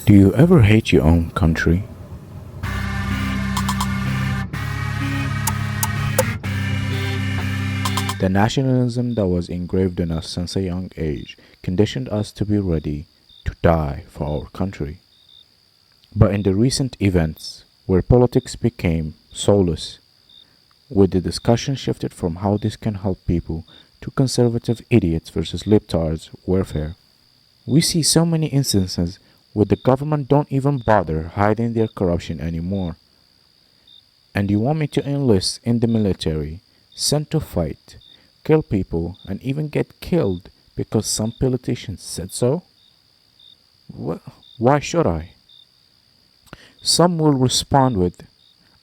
Do you ever hate your own country? The nationalism that was engraved in us since a young age conditioned us to be ready to die for our country. But in the recent events, where politics became soulless, where the discussion shifted from how this can help people to conservative idiots versus libtards warfare, we see so many instances where the government don't even bother hiding their corruption anymore. And you want me to enlist in the military, sent to fight, kill people, and even get killed because some politicians said so? Well, why should I? Some will respond with,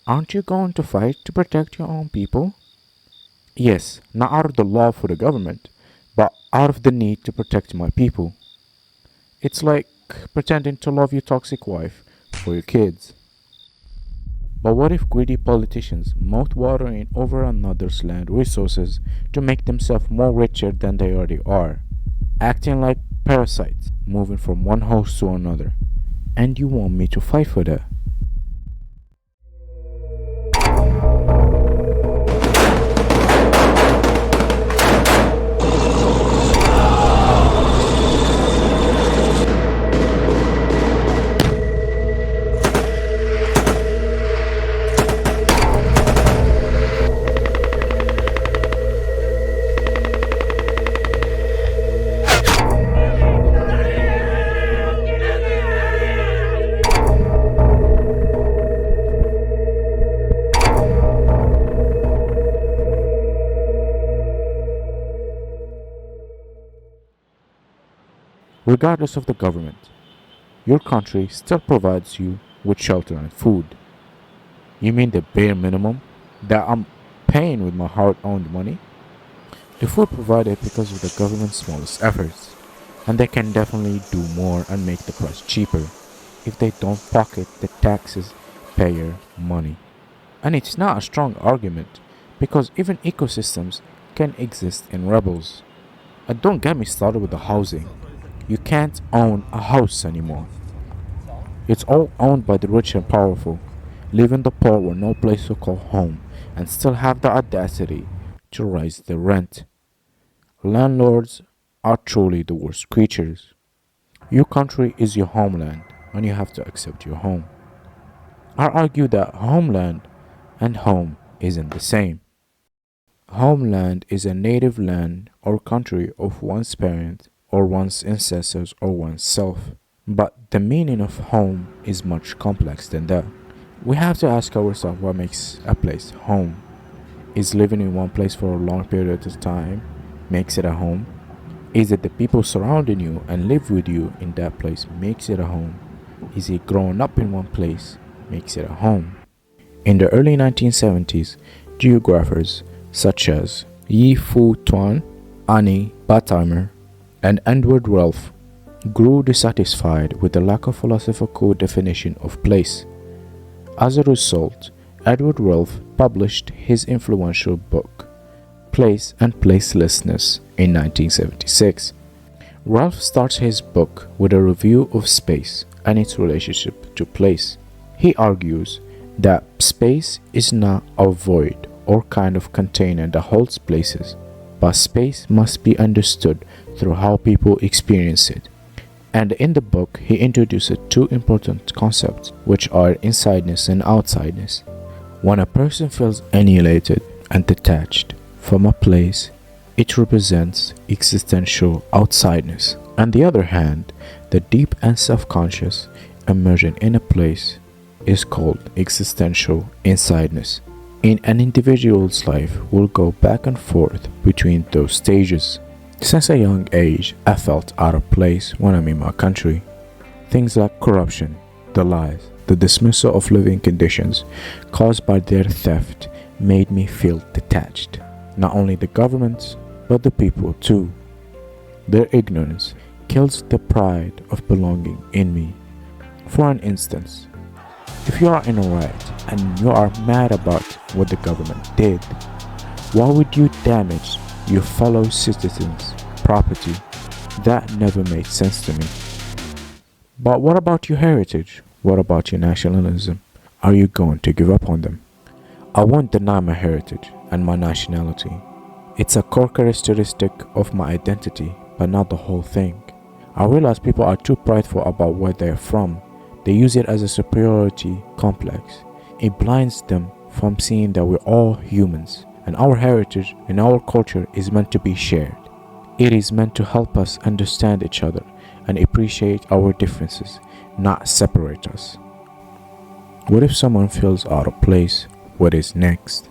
aren't you going to fight to protect your own people? Yes, not out of the love for the government, but out of the need to protect my people. It's like pretending to love your toxic wife for your kids. But what if greedy politicians mouth watering over another's land resources to make themselves more richer than they already are, acting like parasites, moving from one host to another? And you want me to fight for that? Regardless of the government, your country still provides you with shelter and food. You mean the bare minimum that I'm paying with my hard earned money? The food provided because of the government's smallest efforts, and they can definitely do more and make the price cheaper if they don't pocket the taxes payer money. And it's not a strong argument because even ecosystems can exist in rebels. And don't get me started with the housing. You can't own a house anymore. It's all owned by the rich and powerful, leaving the poor with no place to call home and still have the audacity to raise the rent. Landlords are truly the worst creatures. Your country is your homeland and you have to accept your home. I argue that homeland and home isn't the same. Homeland is a native land or country of one's parent or one's ancestors or one's self. But the meaning of home is much complex than that. We have to ask ourselves what makes a place home. Is living in one place for a long period of time makes it a home? Is it the people surrounding you and live with you in that place makes it a home? Is it growing up in one place makes it a home? In the early 1970s, geographers such as Yi Fu Tuan, Annie Batimer, and Edward Ralph grew dissatisfied with the lack of philosophical definition of place. As a result, Edward Ralph published his influential book, Place and Placelessness, in 1976. Ralph starts his book with a review of space and its relationship to place. He argues that space is not a void or kind of container that holds places, but space must be understood through how people experience it. And in the book, he introduces two important concepts, which are insideness and outsideness. When a person feels annihilated and detached from a place, it represents existential outsideness. On the other hand, the deep and self-conscious immersion in a place is called existential insideness. In an individual's life will go back and forth between those stages. Since a young age, I felt out of place when I'm in my country. Things like corruption, the lies, the dismissal of living conditions caused by their theft made me feel detached. Not only the governments, but the people too. Their ignorance kills the pride of belonging in me. For an instance, if you are in a riot and you are mad about what the government did, why would you damage your fellow citizens' property? That never made sense to me. But what about your heritage? What about your nationalism? Are you going to give up on them? I won't deny my heritage and my nationality. It's a core characteristic of my identity, but not the whole thing. I realize people are too prideful about where they're from. They use it as a superiority complex. It blinds them from seeing that we're all humans, and our heritage and our culture is meant to be shared. It is meant to help us understand each other and appreciate our differences, not separate us. What if someone feels out of place? What is next?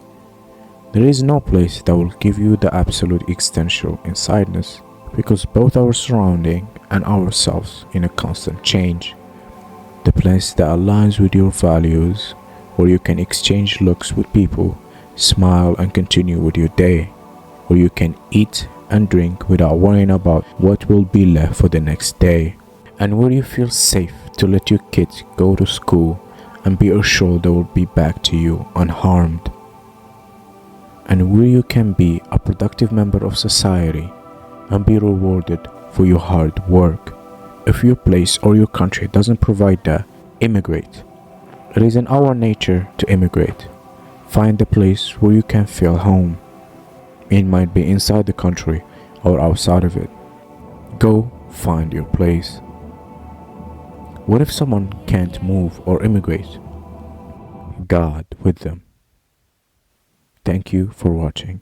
There is no place that will give you the absolute existential insideness because both our surrounding and ourselves in a constant change. The place that aligns with your values, where you can exchange looks with people, smile and continue with your day, where you can eat and drink without worrying about what will be left for the next day, and where you feel safe to let your kids go to school and be assured they will be back to you unharmed, and where you can be a productive member of society and be rewarded for your hard work. If your place or your country doesn't provide that, immigrate. It is in our nature to immigrate. Find a place where you can feel home. It might be inside the country or outside of it. Go find your place. What if someone can't move or immigrate? God with them. Thank you for watching.